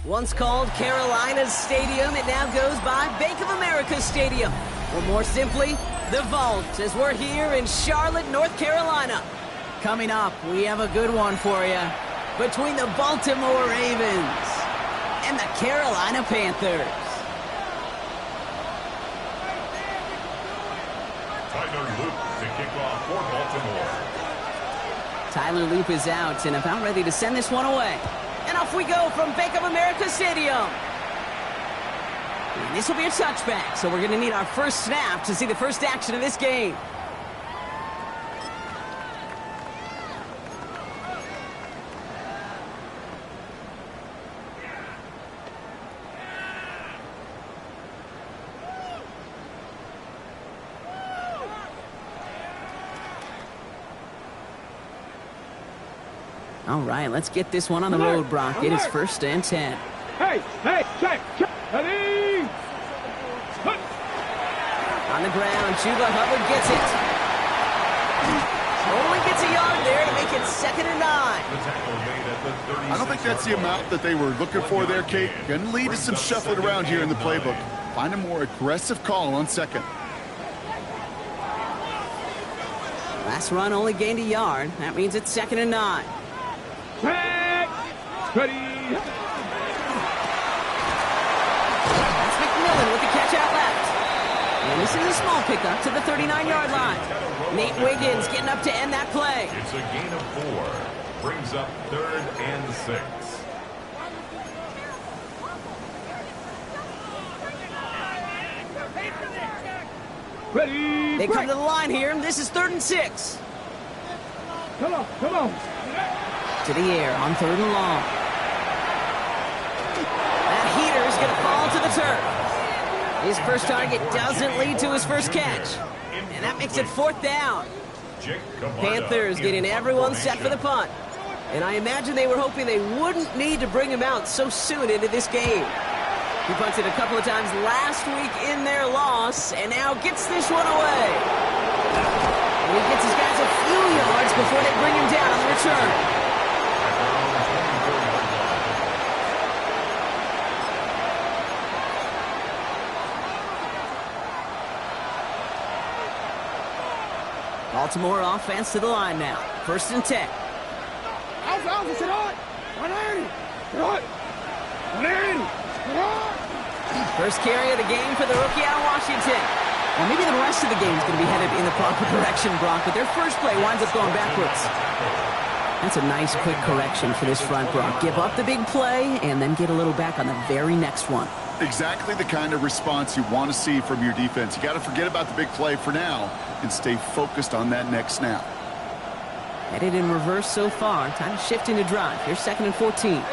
Once called Carolina's Stadium, it now goes by Bank of America Stadium. Or more simply, the Vault, as we're here in Charlotte, North Carolina. Coming up, we have a good one for you. Between the Baltimore Ravens and the Carolina Panthers. Tyler Loop to kick off for Baltimore. Tyler Loop is out and about ready to send this one away. And off we go from Bank of America Stadium. And this will be a touchback, so we're going to need our first snap to see the first action of this game. All right, let's get this one on the road, Brock. It is 1st and 10. Hey, check, ready? On the ground, Chuba Hubbard gets it. Only gets a yard there to make it 2nd and 9. I don't think that's the amount that they were looking for there, Kate. Going to lead to some shuffling around here in the playbook. Find a more aggressive call on 2nd. Last run only gained a yard. That means it's 2nd and 9. Check, ready? That's McMillan with the catch out left. And this is a small pickup to the 39-yard line. Nate Wiggins getting up to end that play. It's a gain of 4. Brings up 3rd and 6. Ready? They come to the line here, and this is 3rd and 6. Come on. To the air on 3rd and long. That heater is going to fall to the turf. His first target doesn't lead to his first catch. And that makes it 4th down. Panthers getting everyone set for the punt. And I imagine they were hoping they wouldn't need to bring him out so soon into this game. He punted a couple of times last week in their loss, and now gets this one away. And he gets his guys a few yards before they bring him down on the return. Baltimore offense to the line now. 1st and 10. First carry of the game for the rookie out of Washington. Well, maybe the rest of the game is going to be headed in the proper direction, Brock, but their first play winds up going backwards. That's a nice, quick correction for this front, Brock. Give up the big play and then get a little back on the very next one. Exactly the kind of response you want to see from your defense. You got to forget about the big play for now and stay focused on that next snap. Headed in reverse so far. Time to shift into drive. Here's 2nd and 14. 13.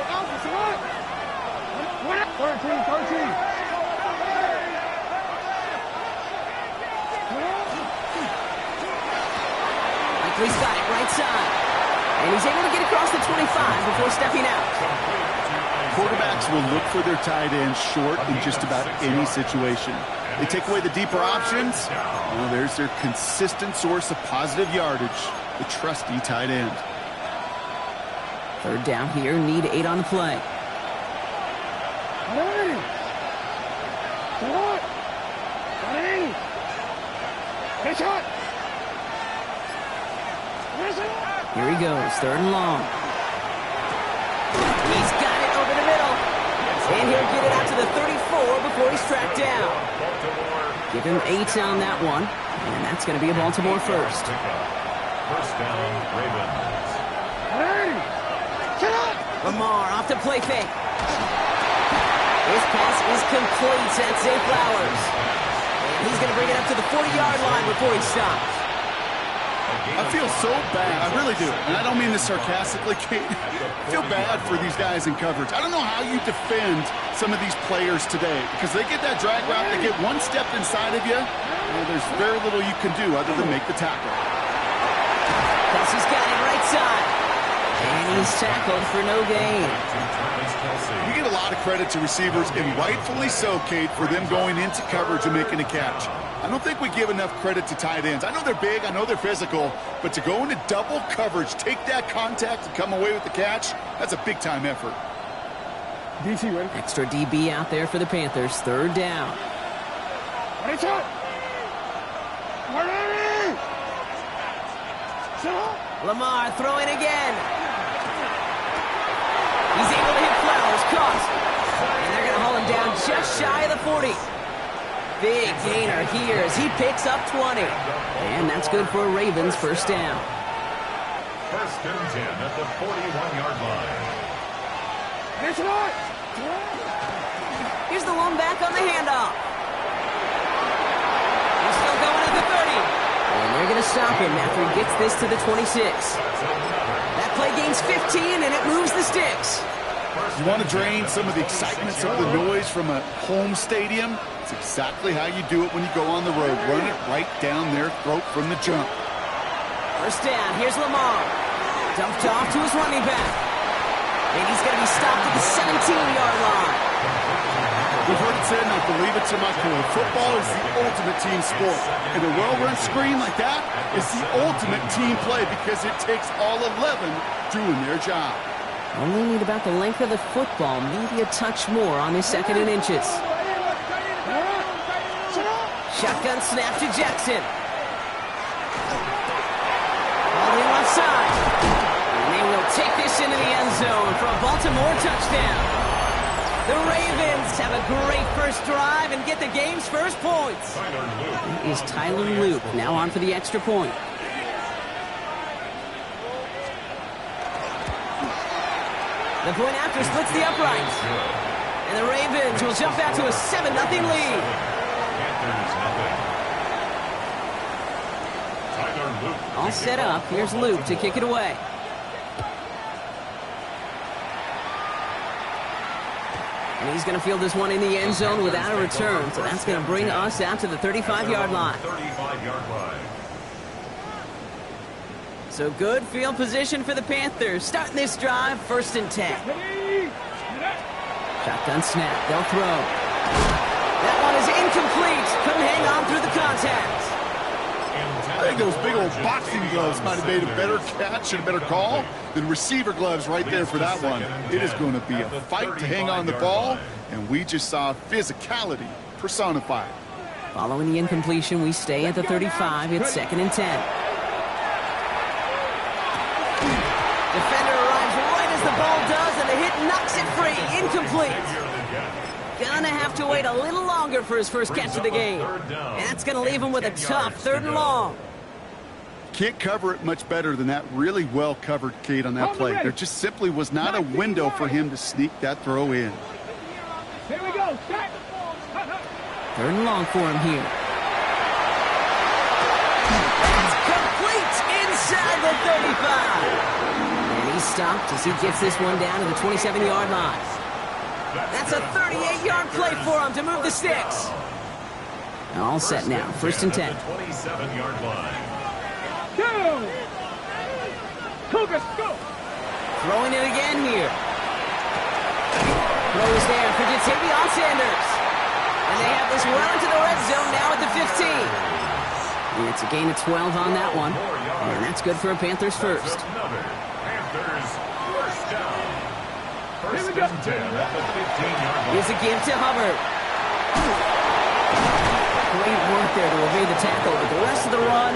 He's got it right side. And he's able to get across the 25 before stepping out. Quarterbacks will look for their tight end short in just about any situation. They take away the deeper options. Well, there's their consistent source of positive yardage, the trusty tight end. 3rd down here, need 8 on the play. Here he goes, 3rd and long. He's got it over the middle. And he'll get it out to the 34 before he's tracked down. Give him 8 on that one. And that's going to be a Baltimore first. 1st down, Ravens. Lamar off to play fake. His pass is complete. That's Zay Flowers. And he's going to bring it up to the 40-yard line before he stops. I feel so bad. I really do. And I don't mean this sarcastically, Kate. I feel bad for these guys in coverage. I don't know how you defend some of these players today because they get that drag route, they get one step inside of you, and there's very little you can do other than make the tackle. Kelsey's got it right side. And he's tackled for no gain. You give a lot of credit to receivers, and rightfully so, Kate, for them going into coverage and making a catch. I don't think we give enough credit to tight ends. I know they're big, I know they're physical, but to go into double coverage, take that contact and come away with the catch, that's a big-time effort. DC ready. Extra DB out there for the Panthers. Third down. Ready, shot. Ready. Shot. Lamar throwing again. He's able to hit Flowers. Caught. And they're going to haul him down just shy of the 40. Big gainer here as he picks up 20. And that's good for a Ravens first down. First and 10 at the 41-yard line. Here's the one back on the handoff. He's still going at the 30. And they're going to stop him after he gets this to the 26. That play gains 15, and it moves the sticks. You want to drain some of the excitement, some of the noise from a home stadium? It's exactly how you do it when you go on the road. Run it right down their throat from the jump. First down, here's Lamar. Dumped off to his running back. And he's going to be stopped at the 17-yard line. We've heard it said, and I believe it to my core, football is the ultimate team sport. And a well-run screen like that is the ultimate team play because it takes all 11 doing their job. Only need about the length of the football, maybe a touch more on his second and inches. Shotgun snap to Jackson. Holding left side. And they will take this into the end zone for a Baltimore touchdown. The Ravens have a great first drive and get the game's first points. It is Tyler Luke now on for the extra point. The point after splits the uprights. And the Ravens will jump out to a 7-0 lead. All set up. Here's Luke to kick it away. And he's going to field this one in the end zone without a return. So that's going to bring us out to the 35-yard line. 35-yard line. So good field position for the Panthers. Starting this drive, first and 10. Shotgun snap. They'll throw. That one is incomplete. Couldn't hang on through the contact. I think those big old boxing gloves might have made a better catch and a better call than receiver gloves right there for that one. It is going to be a fight to hang on the ball, and we just saw physicality personified. Following the incompletion, we stay at the 35. It's second and 10. Defender arrives right as the ball does, and the hit knocks it free. Incomplete. Gonna have to wait a little longer for his first catch of the game. And that's gonna leave him with a tough third and long. Can't cover it much better than that really well-covered Kate on that play. There just simply was not a window for him to sneak that throw in. Here we go. Third and long for him here. It's complete inside the 35. And he's stopped as he gets this one down to the 27-yard line. That's a 38-yard play for him to move the sticks. All set now. First and 10. 27-yard line. Go! Cougars, go! Throwing it again here. Throws there for Jatavion Sanders. And they have this well into the red zone now at the 15. And it's a gain of 12 on that one. And that's good for a Panthers first. Panthers first down. First Here we go. and 10 at the 15-yard line. Here's a give to Hubbard. Great work there to evade the tackle, but the rest of the run,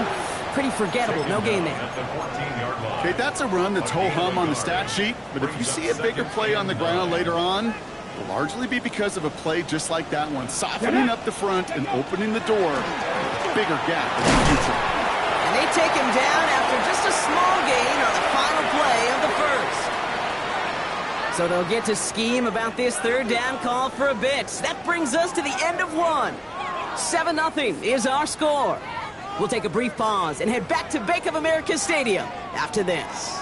pretty forgettable. No gain there. At the 14-yard line. Okay, that's a run that's ho-hum on the stat sheet, but if you see a bigger play on the ground later on, it'll largely be because of a play just like that one, softening up the front and opening the door, bigger gap in the future. And they take him down after just a small gain on the final play of the first. So they'll get to scheme about this third down call for a bit. That brings us to the end of one. 7-0 is our score. We'll take a brief pause and head back to Bank of America Stadium after this.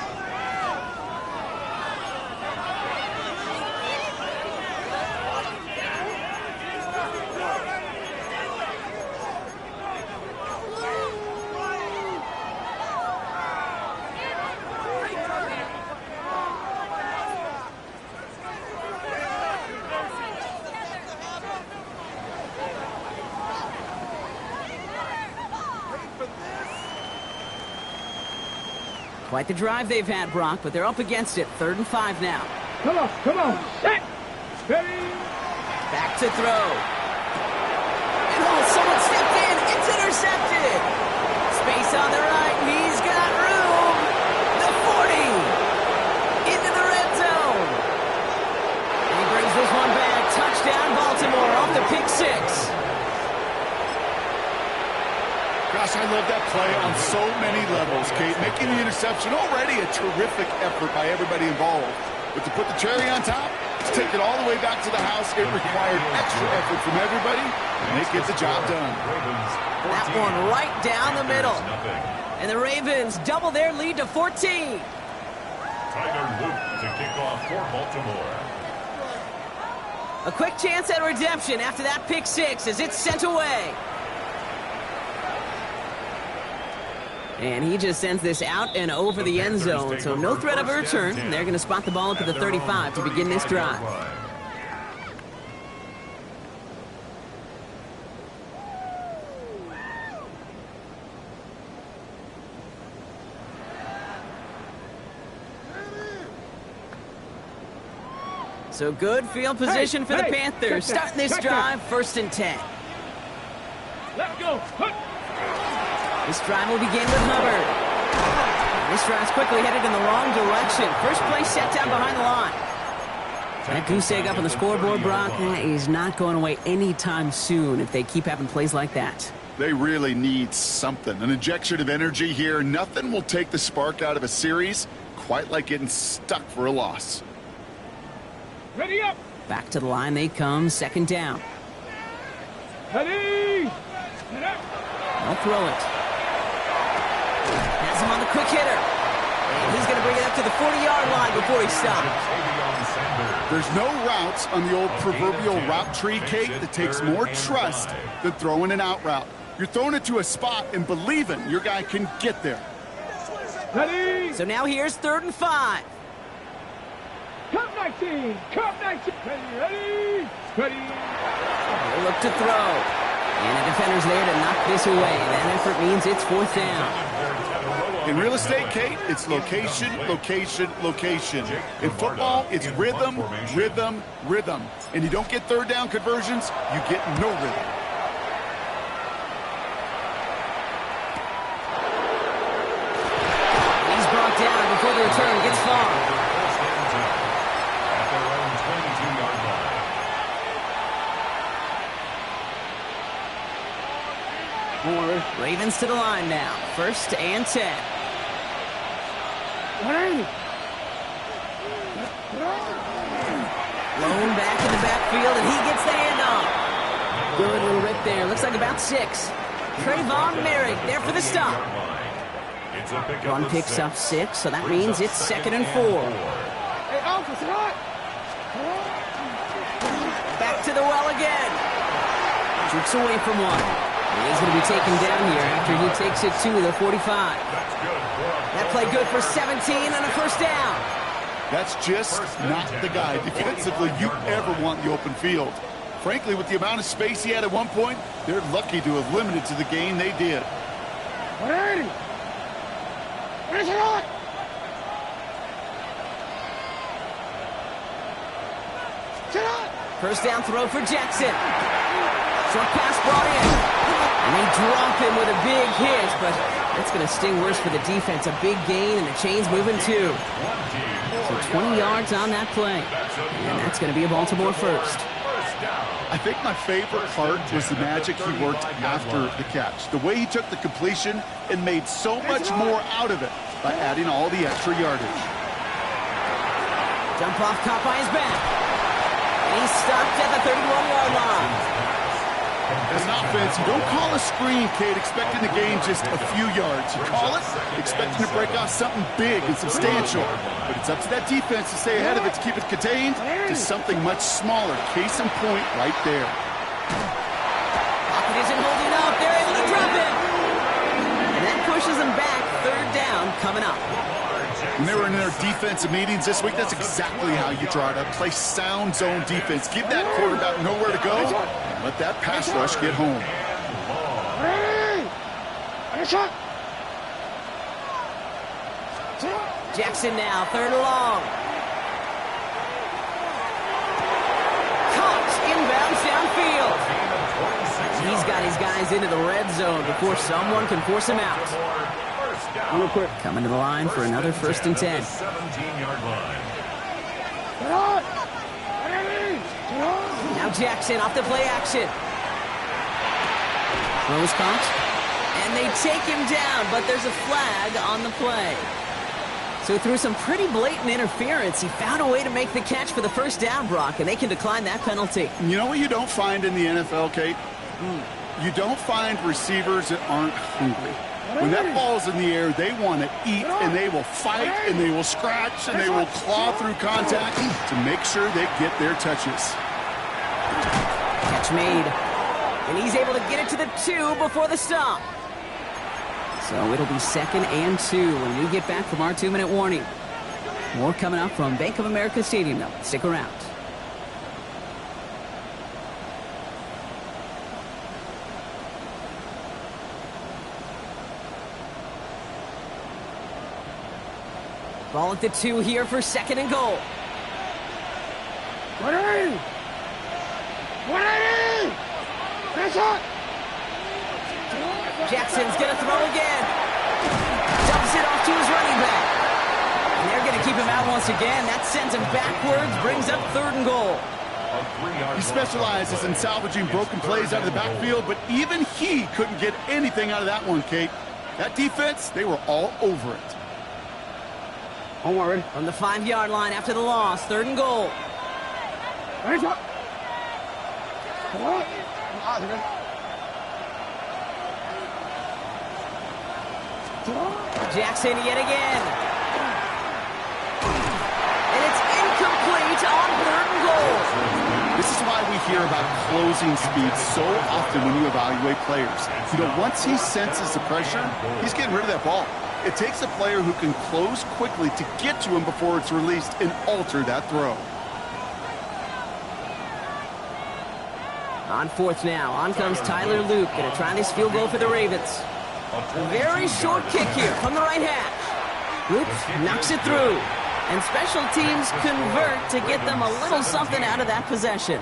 Quite the drive they've had, Brock, but they're up against it. 3rd and 5 now. Come on, come on. Set. Ready. Back to throw. And oh, someone stepped in. It's intercepted. Space on the right. He's got room. The 40. Into the red zone. And he brings this one back. Touchdown, Baltimore, off the pick six. Gosh, I love that play on so many levels, Kate. Making the interception, already a terrific effort by everybody involved. But to put the cherry on top, to take it all the way back to the house, it required extra effort from everybody, and they get the job done. That one right down the middle. And the Ravens double their lead to 14. Tyler Luke to kick off for Baltimore. A quick chance at redemption after that pick six as it's sent away. And he just sends this out and over the end zone, so no threat of a return. They're going to spot the ball up at the 35 to begin this drive. So good field position for the Panthers. Starting this drive, 1st and 10. Let's go. This drive will begin with Hubbard. This drive's quickly headed in the wrong direction. First play set down behind the line. That goose egg up on the scoreboard, Brock, is not going away anytime soon if they keep having plays like that. They really need something, an injection of energy here. Nothing will take the spark out of a series quite like getting stuck for a loss. Ready up. Back to the line they come, 2nd down. Ready. They'll throw it. Has him on the quick hitter. And he's going to bring it up to the 40-yard line before he stops. There's no routes on the old proverbial route tree, Kate, that takes more trust than throwing an out route. You're throwing it to a spot and believing your guy can get there. Ready. So now here's 3rd and 5. Cup 19. Cup 19. Ready. Ready. They look to throw. And the defender's there to knock this away. That effort means it's 4th down. In real estate, Kate, it's location, location, location. In football, it's rhythm, rhythm, rhythm. And you don't get 3rd down conversions, you get no rhythm. He's brought down before the return gets far. Ravens to the line now. 1st and 10. Lone back in the backfield, and he gets the handoff. Good little rip there. Looks like about 6. Trayvon Merrick there for the stop. Run picks up 6, so that means it's 2nd and 4. Hey, Alpha, hot. Back to the well again. Jerks away from one. He's going to be taken down here after he takes it to the 45. That play good for 17 and a 1st down. That's just not the guy defensively you ever want in the open field. Frankly, with the amount of space he had at one point, they're lucky to have limited to the game they did. Ready. Where's it on? Sit on. 1st down throw for Jackson. Short pass brought in. And they drop him with a big hit, but that's going to sting worse for the defense. A big gain, and the chain's moving too. So 20 yards on that play. And that's going to be a Baltimore 1st. I think my favorite part was the magic he worked after the catch. The way he took the completion and made so much more out of it by adding all the extra yardage. Jump off, caught by his back. And he's stopped at the 31-yard line. As an offense, you don't call a screen, Kate, expecting to gain just a few yards. You call it expecting to break off something big and substantial. But it's up to that defense to stay ahead of it, to keep it contained to something much smaller. Case in point right there. Pocket isn't holding up. They're able to drop it. And that pushes them back. 3rd down coming up. When they were in their defensive meetings this week, that's exactly how you draw it up. Play sound zone defense. Give that quarterback nowhere to go. And let that pass rush get home. Jackson now, 3rd and long. guys into the red zone before someone can force him out. Real quick. Coming to the line for another 1st and 10. 17-yard line. Get on! Ready! Get on! Now Jackson off the play action. Throws caught. And they take him down, but there's a flag on the play. So through some pretty blatant interference, he found a way to make the catch for the 1st down, Brock, and they can decline that penalty. You know what you don't find in the NFL, Kate? You don't find receivers that aren't hungry. When that ball's in the air, they want to eat, and they will fight, and they will scratch, and they will claw through contact to make sure they get their touches. Catch made. And he's able to get it to the 2 before the stop. So it'll be 2nd and 2 when we get back from our 2-minute warning. More coming up from Bank of America Stadium, though. Stick around. Ball at the 2 here for 2nd and goal. 180! 180! That's it! Jackson's going to throw again. Dumps it off to his running back. And they're going to keep him out once again. That sends him backwards, brings up 3rd and goal. He specializes in salvaging broken plays out of the backfield, but even he couldn't get anything out of that one, Kate. That defense, they were all over it. Home already. From the 5-yard line after the loss, 3rd and goal. Hands up! Come on! Jackson yet again. And it's incomplete on 3rd and goal. This is why we hear about closing speed so often when you evaluate players. You know, once he senses the pressure, he's getting rid of that ball. It takes a player who can close quickly to get to him before it's released and alter that throw. On 4th now, on comes Tyler Luke. Going to try this field goal for the Ravens. A very short kick here from the right hash. Luke knocks it through. And special teams convert to get them a little something out of that possession.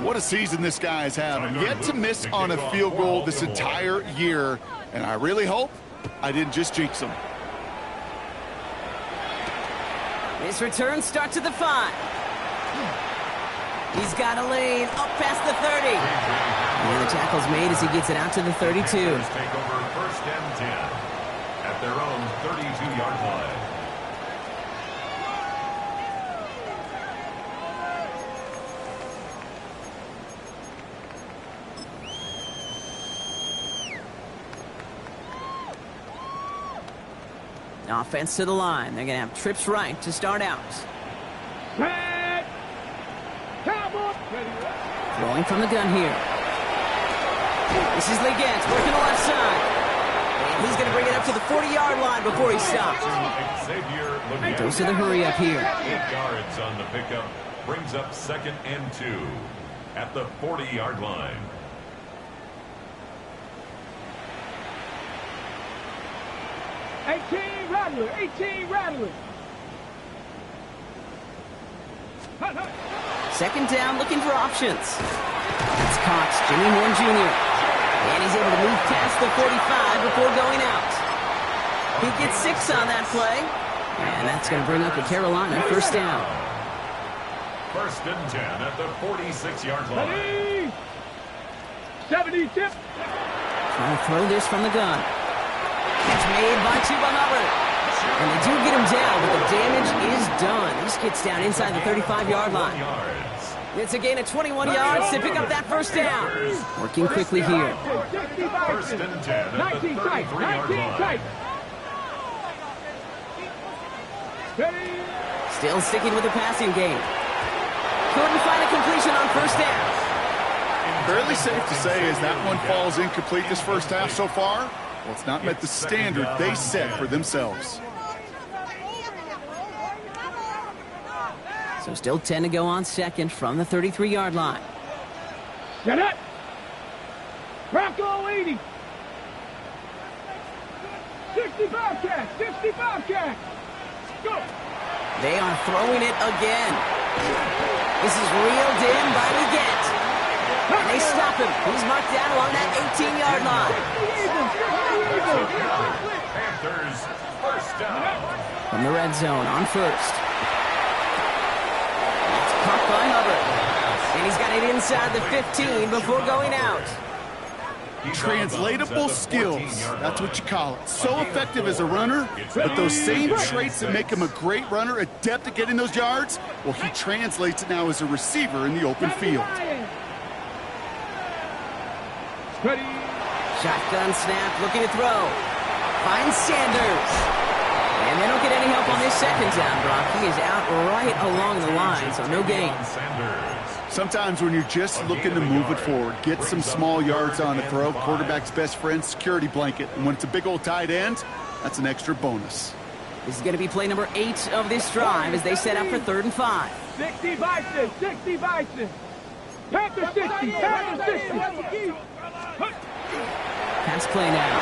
What a season this guy is having. Yet to miss on a field goal this entire year. And I really hope I didn't just jinx him. His return starts at the 5. He's got a lane up past the 30. And the tackle's made as he gets it out to the 32. Take over 1st and 10 at their own 32-yard line. Offense to the line. They're going to have trips right to start out. Set! Cowboy! Throwing from the gun here. This is Leggett working the left side. And he's going to bring it up to the 40-yard line before he stops. He goes to the hurry up here. 8 yards on the pickup. Brings up 2nd and 2 at the 40-yard line. Rattler! 18 Rattler! 2nd down, looking for options. It's Cox, Jimmy Horn Jr. And he's able to move past the 45 before going out. He gets 6 on that play. And that's going to bring up a Carolina 1st down. 1st and 10 at the 46-yard line. 70 tip. Trying to throw this from the gun. Catch made by Chuba Hubbard. And they do get him down, but the damage is done. This gets down inside the 35-yard line. It's a gain of 21 yards to pick up that 1st down. Working quickly here. 1st and 10 at the 33-yard line. Still sticking with the passing game. Couldn't find a completion on 1st down. Fairly safe to say as that one falls incomplete this 1st half so far. Well, it's not met the standard they set for themselves. So still 10 to go on 2nd from the 33-yard line. Get it! Rocco 80! 65 catch! 65 catch! Go! They are throwing it again. This is reeled in by Leggett. And they stop him. He's marked down along that 18-yard line. Panthers first down. From the red zone on first. It's caught by Hubbard. And he's got it inside the 15 before going out. Translatable skills. That's what you call it. So effective as a runner, but those same traits that make him a great runner, adept at getting those yards, well, he translates it now as a receiver in the open field. Shotgun snap, looking to throw. Finds Sanders. And they don't get any help on this second down, Brock. He is out right along the line, so no gain. Sometimes when you're just looking to move it forward, get some small yards on the throw, quarterback's best friend, security blanket. And when it's a big old tight end, that's an extra bonus. This is going to be play number 8 of this drive as they set up for 3rd and 5. 60 Bison, 60 Bison. Panther 60, Panther 60. Pass play now.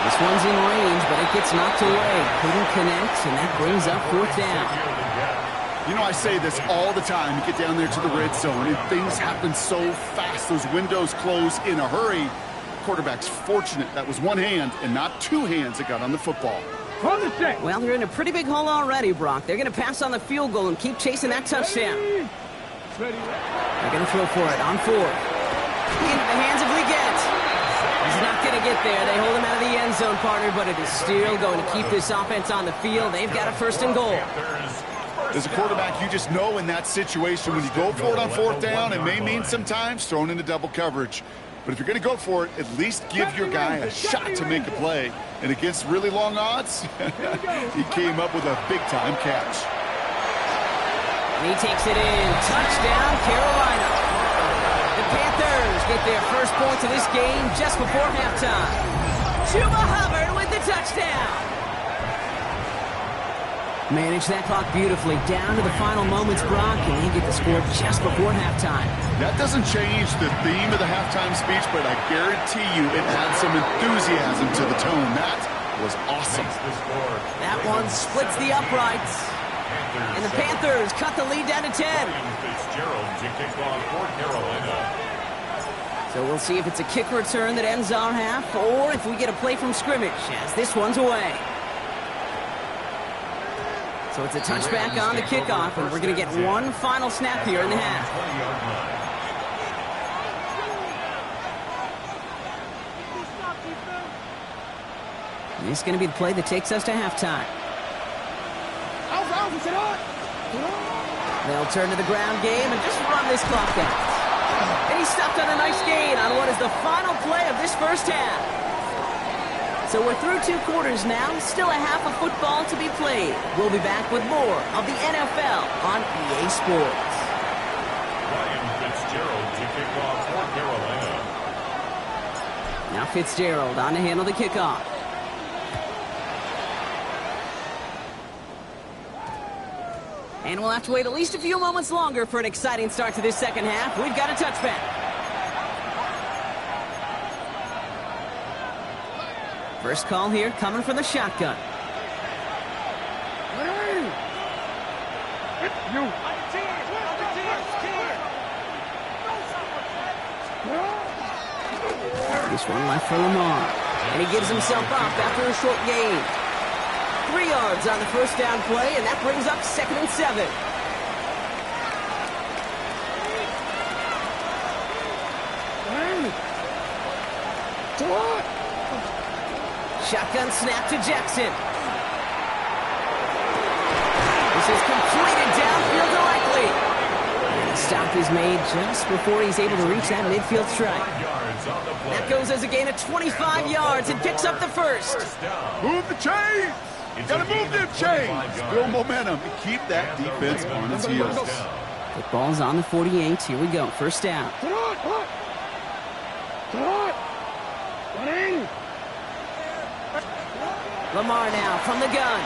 This one's in range, but it gets knocked away. Couldn't connect, and that brings up 4th down. You know, I say this all the time. You get down there to the red zone, and things happen so fast. Those windows close in a hurry. Quarterback's fortunate. That was one hand and not 2 hands that got on the football. Well, they're in a pretty big hole already, Brock. They're going to pass on the field goal and keep chasing that touchdown. They're going to throw for it on 4th. Into the hands of Leggett. He's not going to get there. They hold him out of the end zone, partner, but it is still going to keep this offense on the field. They've got a 1st and goal. As a quarterback, you just know in that situation when you go for it on 4th down, it may mean sometimes thrown into double coverage. But if you're going to go for it, at least give your guy a shot to make a play. And against really long odds, he came up with a big-time catch. And he takes it in. Touchdown, Carolina. The Panthers get their first points of this game just before halftime. Chuba Hubbard with the touchdown. Manage that clock beautifully down to the final moments, Brock, and they get the score just before halftime. That doesn't change the theme of the halftime speech, but I guarantee you it adds some enthusiasm to the tone. That was awesome. That one splits the uprights. And the Panthers cut the lead down to 10. So we'll see if it's a kick return that ends our half, or if we get a play from scrimmage, as this one's away. So it's a touchback on the kickoff, and we're going to get one final snap here in the half. And this is going to be the play that takes us to halftime. They'll turn to the ground game and just run this clock out. And he stopped on a nice gain on what is the final play of this first half. So we're through 2 quarters now, still a half of football to be played. We'll be back with more of the NFL on EA Sports. Ryan Fitzgerald to kick off for Carolina. Now Fitzgerald on to handle the kickoff. And we'll have to wait at least a few moments longer for an exciting start to this second half. We've got a touchback. First call here coming from the shotgun. This one left for Lamar. And he gives himself up after a short gain. 3 yards on the first down play, and that brings up 2nd and 7. Shotgun snap to Jackson. This is completed downfield directly. And the stop is made just before he's able to reach that midfield strike. That goes as a gain of 25 yards and picks up the first. Move the chains. Got to move them chains. Build momentum and keep that defense on its heels. Football's on the 48. Here we go. First down. Lamar now from the gun.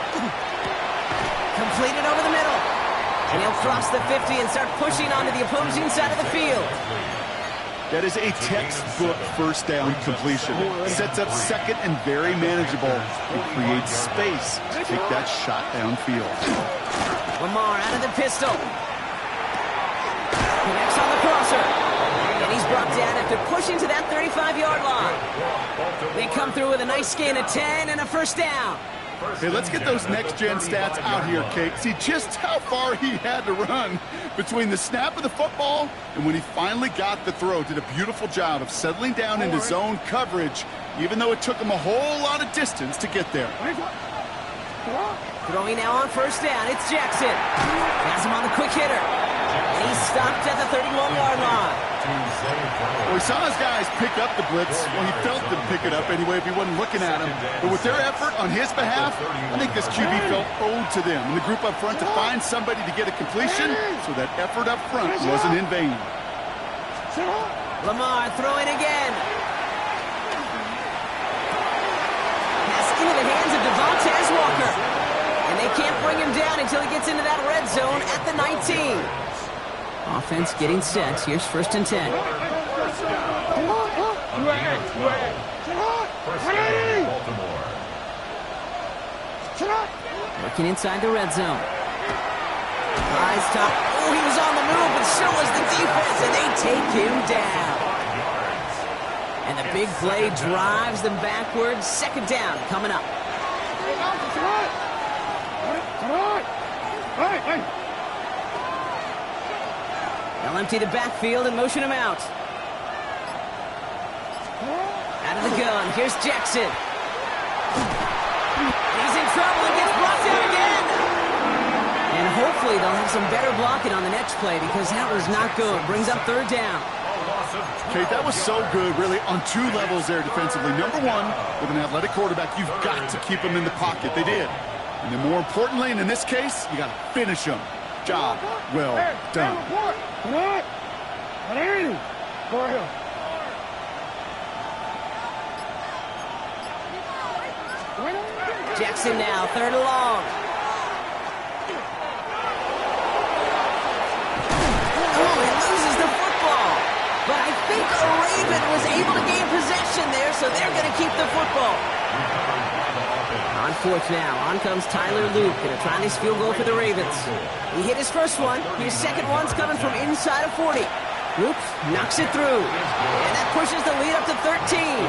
Completed over the middle. And he'll cross the 50 and start pushing onto the opposing side of the field. That is a textbook first down completion. Sets up second and very manageable and creates space to take that shot downfield. Lamar out of the pistol. Connects on the crosser. And he's brought down at after pushing to that 35-yard line. They come through with a nice gain of 10 and a first down. Hey, let's get those next-gen stats out here, Kate. See just how far he had to run between the snap of the football and when he finally got the throw. Did a beautiful job of settling down into zone coverage, even though it took him a whole lot of distance to get there. Throwing now on first down, it's Jackson. Has him on the quick hitter. And he's stopped at the 31-yard line. Well, he saw his guys pick up the blitz. Well, he felt them pick it up anyway if he wasn't looking at him. But with their effort on his behalf, I think this QB felt owed to them and the group up front to find somebody to get a completion, so that effort up front wasn't in vain. Lamar throwing again. Pass into the hands of Devontae Walker. And they can't bring him down until he gets into that red zone at the 19. Offense getting set. Here's first and 10. Working inside the red zone. Eyes top. Oh, he was on the move, but so was the defense, and they take him down. And the big play drives them backwards. Second down coming up. They'll empty the backfield and motion him out. Out of the gun, here's Jackson. He's in trouble and gets blocked out again. And hopefully they'll have some better blocking on the next play because that was not good. Brings up third down. Kate, that was so good, really, on two levels there defensively. Number one, with an athletic quarterback, you've got to keep him in the pocket. They did. And then more importantly, and in this case, you got to finish him. Job well done. Jackson now, third and long. Oh, he loses the football. But I think a Raven was able to gain possession there, so they're going to keep the football. On fourth now, on comes Tyler Luke, going to try this field goal for the Ravens. He hit his first one. His second one's coming from inside of 40. Luke knocks it through, and that pushes the lead up to 13.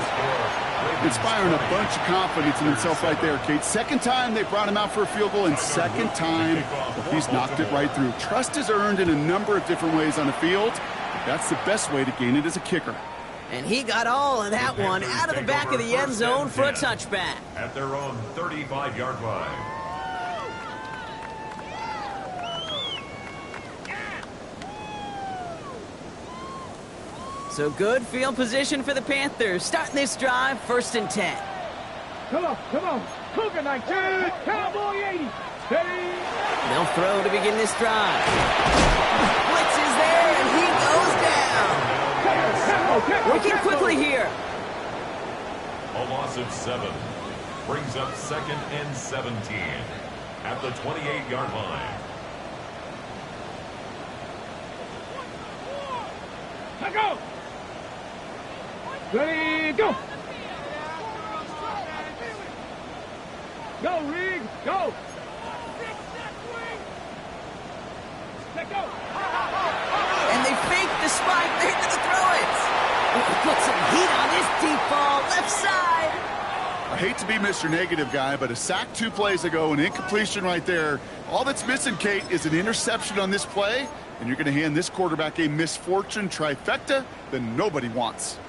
Inspiring a bunch of confidence in himself right there, Kate. Second time they brought him out for a field goal, and second time he's knocked it right through. Trust is earned in a number of different ways on the field. That's the best way to gain it as a kicker. And he got all of that one out of the back of the end zone for a touchback. At their own 35-yard line. So good field position for the Panthers. Starting this drive, first and 10. Come on. Cougar 19, Cowboy 80. Steady. They'll throw to begin this drive. Blitz is there, and he goes down. Working quickly here. A loss of 7 brings up second and 17 at the 28-yard line. Let go. Ready, go. Go, Reed, go. Let go. And they fake the spike. They're going to throw it. Put some heat on this deep ball, left side. I hate to be Mr. Negative guy, but a sack 2 plays ago, an incompletion right there. All that's missing, Kate, is an interception on this play, and you're going to hand this quarterback a misfortune trifecta that nobody wants.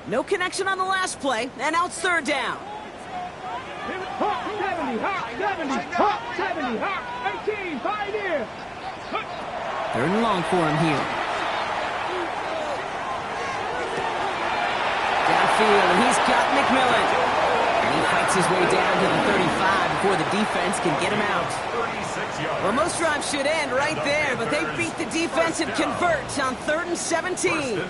No connection on the last play, and now it's third down. Hot 70, hot 70, hot 70, hot 18, pioneer. Third and long for him here. Downfield, and he's got McMillan. And he fights his way down to the 35 before the defense can get him out. Well, most drives should end right there, but they beat the defense and convert on 3rd and 17.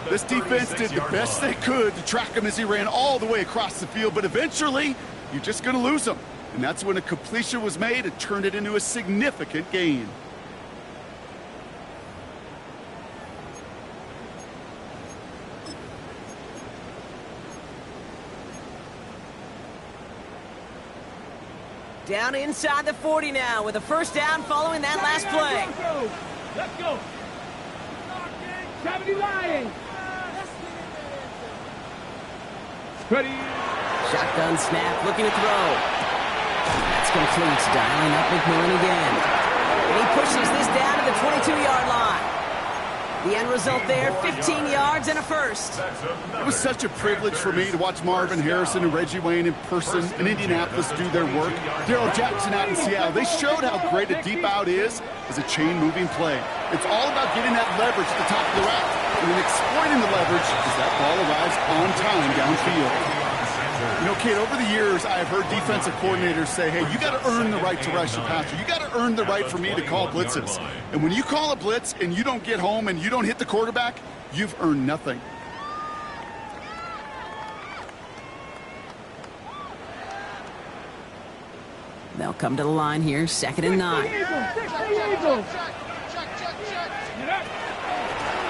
This defense did the best they could to track him as he ran all the way across the field, but eventually, you're just going to lose him. And that's when a completion was made and turned it into a significant gain. Down inside the 40 now with a first down following that last play. Let's go. 70 Lions. Ready. Shotgun snap, looking to throw. That's complete. Dialing up McMillan again. And he pushes this down to the 22-yard line. The end result there, 15 yards and a first. It was such a privilege for me to watch Marvin Harrison and Reggie Wayne in person in Indianapolis do their work. Darrell Jackson out in Seattle. They showed how great a deep out is as a chain-moving play. It's all about getting that leverage at the top of the route and then exploiting the leverage as that ball arrives on time downfield. You know, Kate, over the years, I've heard defensive coordinators say, hey, you got to earn the right to rush the passer. You got to earn the right for me to call blitzes. And when you call a blitz and you don't get home and you don't hit the quarterback, you've earned nothing. They'll come to the line here, 2nd and 9.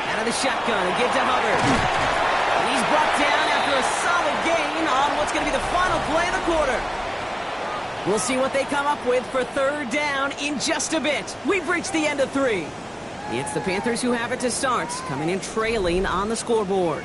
Out of the shotgun and get to Hubbard. He's brought down after a solid gain on what's going to be the final play of the quarter. We'll see what they come up with for 3rd down in just a bit. We've reached the end of 3. It's the Panthers who have it to start, coming in trailing on the scoreboard.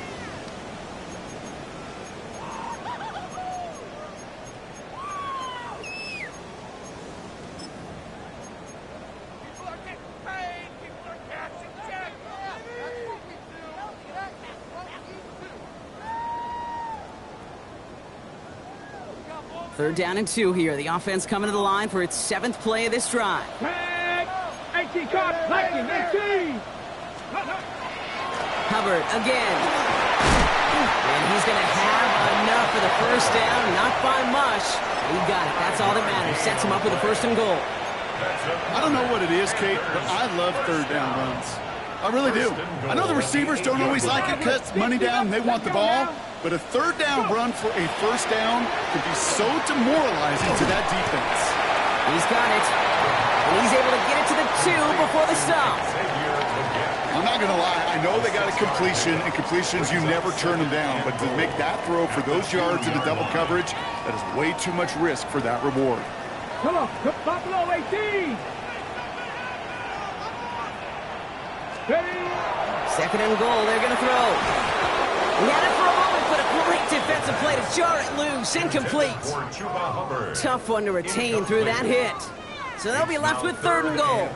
Third down and 2 here. The offense coming to the line for its 7th play of this drive. 18 caught, Lightning, 18. Hubbard again. And he's going to have enough for the first down. Not by much. He got it. That's all that matters. Sets him up with a 1st and goal. I don't know what it is, Kate, but I love 3rd down runs. I really do. I know the receivers don't always like it because it's money down, they want the ball. But a 3rd down run for a 1st down can be so demoralizing to that defense. He's got it. And he's able to get it to the 2 before the stop. I'm not going to lie. I know they got a completion, and completions, you never turn them down. But to make that throw for those yards into double coverage, that is way too much risk for that reward. Come on, Buffalo 18. Ready. 2nd and goal. They're going to throw. He had it for a moment, but a great defensive play to jar it loose. Incomplete. Tough one to retain through that hit. So they'll be left with 3rd and goal.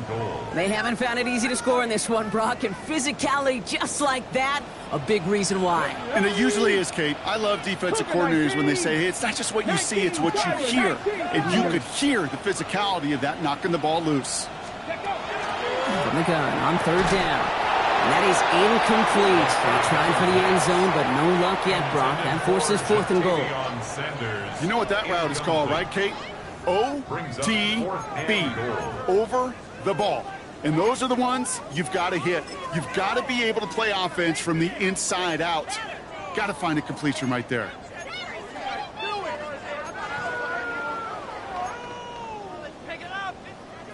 They haven't found it easy to score in this one, Brock, and physicality just like that, a big reason why. And it usually is, Kate. I love defensive coordinators when they say, hey, it's not just what you see, it's what you hear. And you could hear the physicality of that knocking the ball loose. From the gun on 3rd down. And that is incomplete. They're trying for the end zone, but no luck yet, Brock. That forces 4th and goal. You know what that route is called, right, Kate? OTB. Over the ball. And those are the ones you've got to hit. You've got to be able to play offense from the inside out. Got to find a completion right there.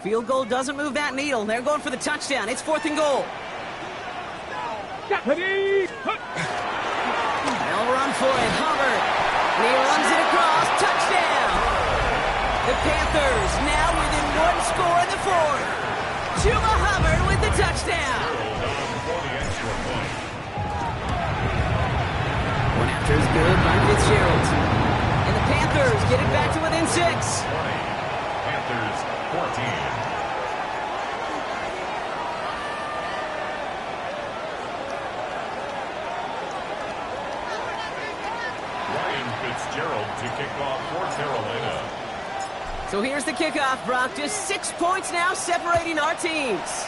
Field goal doesn't move that needle. They're going for the touchdown. It's 4th and goal. They'll run for it. Hubbard. And he runs it across. Touchdown. The Panthers now within 1 score in the 4th. Chuba Hubbard with the touchdown. One after is good by Fitzgerald. And the Panthers get it back to within 6. Panthers 14. Fitzgerald to kick off for Carolina. So here's the kickoff, Brock. Just 6 points now separating our teams.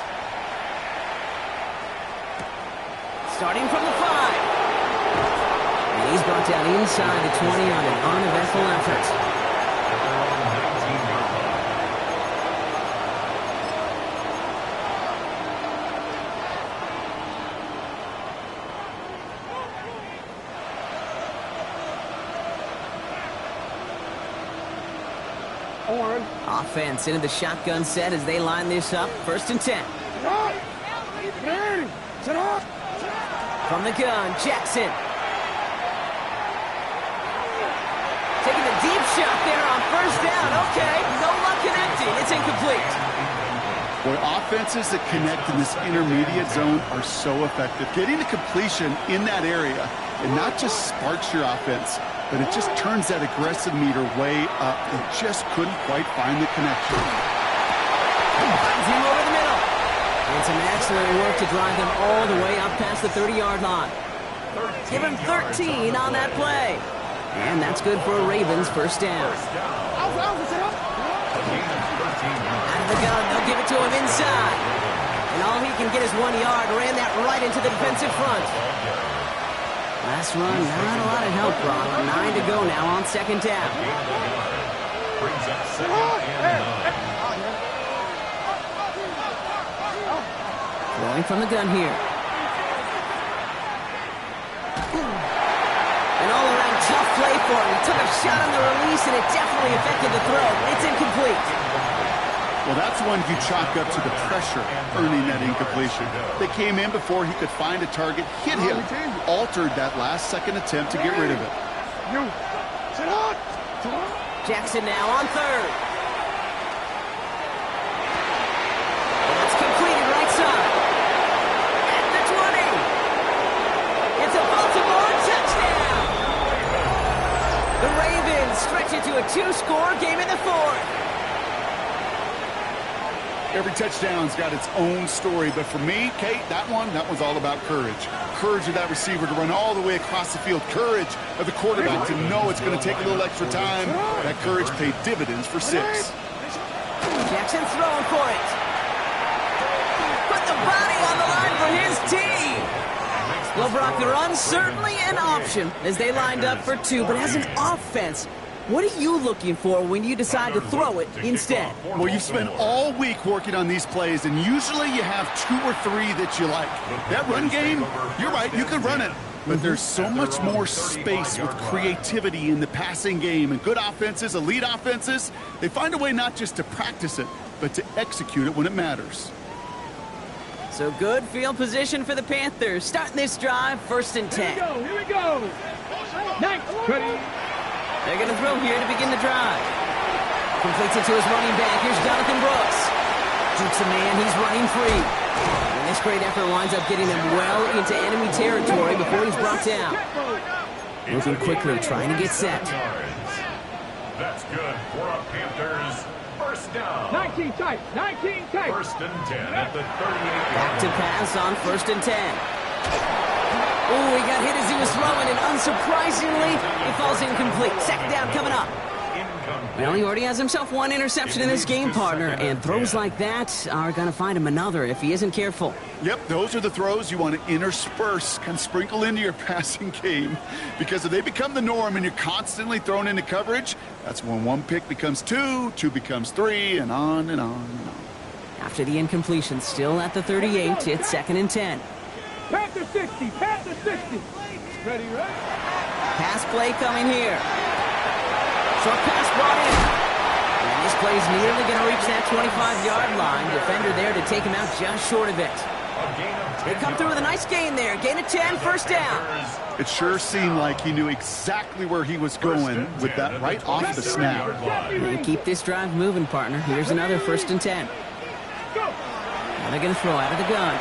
Starting from the 5. And he's brought down inside the 20 on an uneventful effort. Offense into the shotgun set as they line this up. 1st and 10. From the gun, Jackson. Taking the deep shot there on 1st down. Okay, no luck connecting. It's incomplete. Boy, offenses that connect in this intermediate zone are so effective. Getting a completion in that area, it not just sparks your offense, but it just turns that aggressive meter way up. They just couldn't quite find the connection. Finds him over the middle. And some excellent work to drive them all the way up past the 30-yard line. Give him 13 on that play. And that's good for a Ravens first down. Out of the gun, they'll give it to him inside. And all he can get is 1 yard. Ran that right into the defensive front. Last run, not a lot of help, Brock. 9 to go now on second down. Brings up second and 9. Throwing from the gun here. An all-around tough play for him. He took a shot on the release, and it definitely affected the throw. It's incomplete. Well, that's one you chalk up to the pressure earning that incompletion. They came in before he could find a target, hit him, altered that last-second attempt to get rid of it. Jackson now on third. It's completed right side. At the 20. It's a Baltimore touchdown. The Ravens stretch it to a 2-score game in the fourth. Every touchdown's got its own story, but for me, Kate, that one's all about courage. Courage of that receiver to run all the way across the field. Courage of the quarterback to know it's going to take a little extra time. That courage paid dividends for 6. Jackson throwing for it. Put the body on the line for his team. Well, Brock, the run certainly an option as they lined up for 2, but as an offense, what are you looking for when you decide to throw it instead? Well, you spend all week working on these plays, and usually you have 2 or 3 that you like. That run game, you're right, you could run it. But there's so much more space with creativity in the passing game. And good offenses, elite offenses, they find a way not just to practice it, but to execute it when it matters. So good field position for the Panthers. Starting this drive, 1st and 10. Here we go. Nice. Ready. They're going to throw here to begin the drive. Completes it to his running back. Here's Jonathan Brooks. Jukes a man. He's running free. And this great effort winds up getting him well into enemy territory before he's brought down. Moving quickly, trying to get set. That's good for a Panthers first down. 19 tight. 19 tight. 1st and 10 at the 38. Back to pass on 1st and 10. Oh, he got hit as he was throwing, and unsurprisingly, it falls incomplete. Second down coming up. Well, he already has himself 1 interception in this game, partner, and throws like that are going to find him another if he isn't careful. Yep, those are the throws you want to intersperse, kind of sprinkle into your passing game, because if they become the norm and you're constantly thrown into coverage, that's when 1 pick becomes 2, 2 becomes 3, and on and on and on. After the incompletion, still at the 38, it's 2nd and 10. Panther 60. Panther 60. Ready, right? Pass play coming here. Short pass brought in. And this play's nearly going to reach that 25-yard line. Defender there to take him out just short of it. They come through with a nice gain there. Gain of 10, 1st down. It sure seemed like he knew exactly where he was going with that right off the snap. They keep this drive moving, partner. Here's another 1st and 10. Now they're going to throw out of the gun.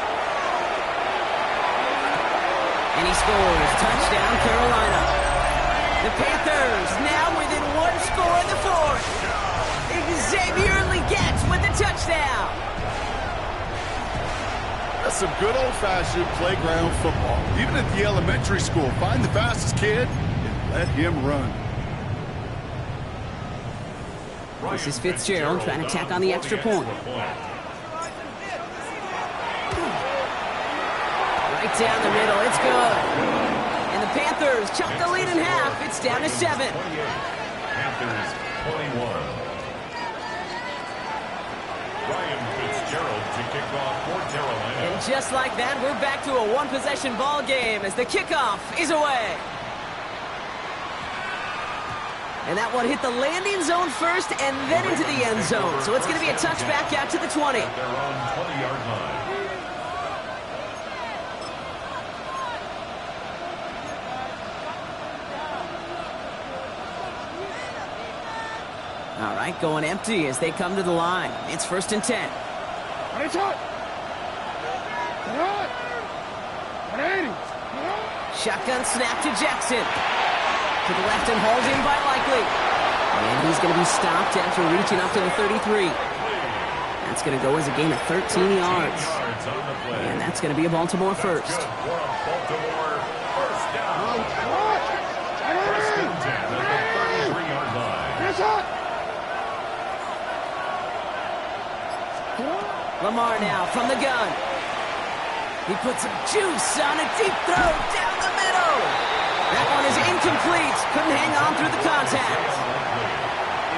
And he scores. Touchdown, Carolina. The Panthers now within 1 score in the fourth. Xavier Legette with the touchdown. That's some good old-fashioned playground football. Even at the elementary school, find the fastest kid and let him run. This is Fitzgerald trying to tack on the extra point. Right down the middle, it's good. And the Panthers chop the lead in half. It's down to 7. Panthers 21. Ryan Fitzgerald to kick off for Carolina. And just like that, we're back to a 1-possession ball game as the kickoff is away. And that one hit the landing zone first and then into the end zone. So it's going to be a touchback out to the 20. At their own 20-yard line. All right, going empty as they come to the line. It's 1st and 10. Shotgun snap to Jackson. To the left and hauled in by Likely. And he's going to be stopped after reaching up to the 33. That's going to go as a gain of 13 yards. And that's going to be a Baltimore first. Baltimore first down. First and 10 at the 33-yard line. Lamar now from the gun. He puts some juice on a deep throw down the middle. That one is incomplete. Couldn't hang on through the contact.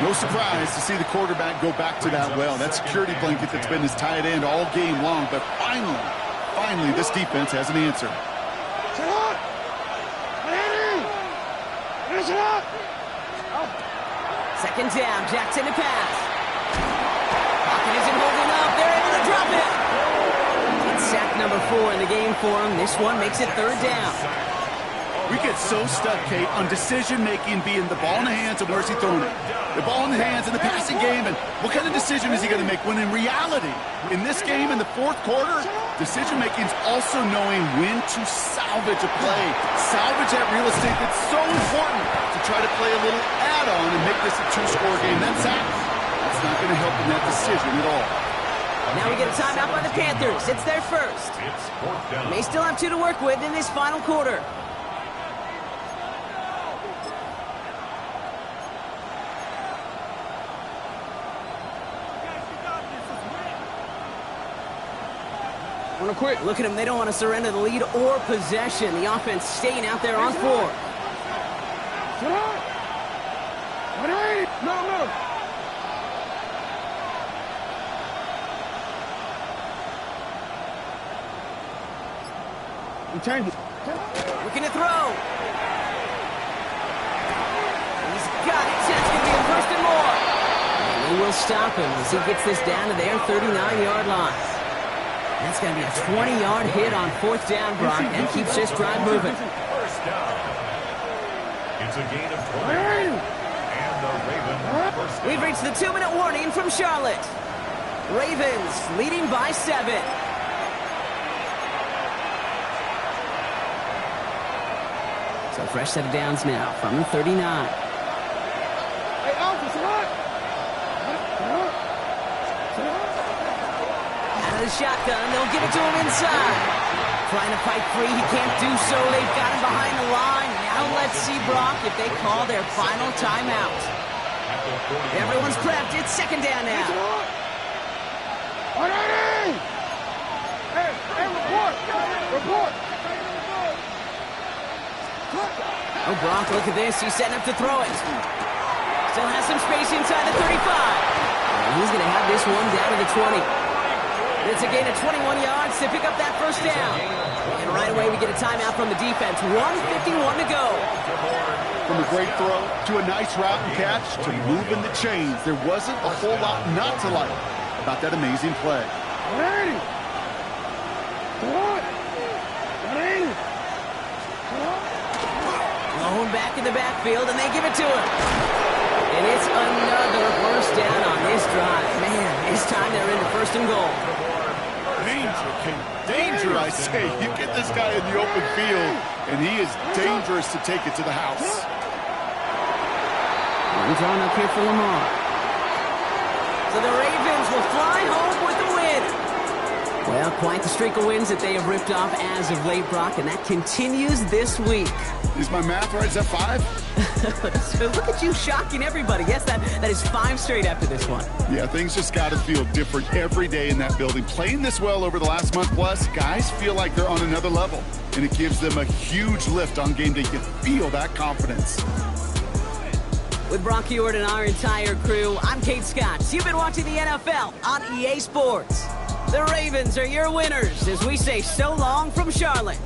No surprise to see the quarterback go back to that well. That security blanket that's been his tight end all game long. But finally, this defense has an answer. Second down, Jackson to pass. Pocket isn't holding up. They're able to drop it. It's sack number 4 in the game for him. This one makes it third down. We get so stuck, Kate, on decision-making being the ball in the hands and where's he throwing it. The ball in the hands in the passing game, and what kind of decision is he going to make? When in reality, in this game, in the fourth quarter, decision-making is also knowing when to salvage a play. Salvage that real estate that's so important to try to play a little add-on and make this a 2-score game. That's not going to help in that decision at all. Now we get a timeout by the Panthers. It's their first. May still have 2 to work with in this final quarter. Look at them. They don't want to surrender the lead or possession. The offense staying out there on 4. No. Change it. Looking to throw. He's got it. That's going to be a first and more. And they will stop him as he gets this down to their 39-yard line. That's going to be a 20-yard hit on 4th down, Brock, and keeps this drive moving. First down. It's a gain of 20. And the Ravens first down. We've reached the 2-minute warning from Charlotte. Ravens leading by 7. So fresh set of downs now from the 39. Hey, Alpha, Out of the shotgun, they'll give it to him inside. Trying to fight free, he can't do so. They've got him behind the line. Now let's see, Brock, if they call their final timeout. Everyone's prepped. It's second down now. Hey, report. Oh, Brock, look at this. He's setting up to throw it. Still has some space inside the 35. And he's going to have this one down to the 20. It's a gain of 21 yards to pick up that first down. And right away we get a timeout from the defense. 1:51 to go. From a great throw to a nice route and catch to moving the chains. There wasn't a whole lot not to like about that amazing play. Lone back in the backfield, and they give it to him. And it's another first down on this drive. Man, this time they're into first and goal. Danger, I say. You get this guy in the open field, and he is dangerous to take it to the house. One drawn up here for Lamar. So the Ravens will fly home with the win. Well, quite the streak of wins that they have ripped off as of late, Brock, and that continues this week. Is my math right? Is that 5? So look at you shocking everybody. Yes, that is 5 straight after this one. Yeah, things just got to feel different every day in that building. Playing this well over the last month plus, guys feel like they're on another level, and it gives them a huge lift on game day. You feel that confidence. With Brock Huard and our entire crew, I'm Kate Scott. You've been watching the NFL on EA Sports. The Ravens are your winners as we say so long from Charlotte.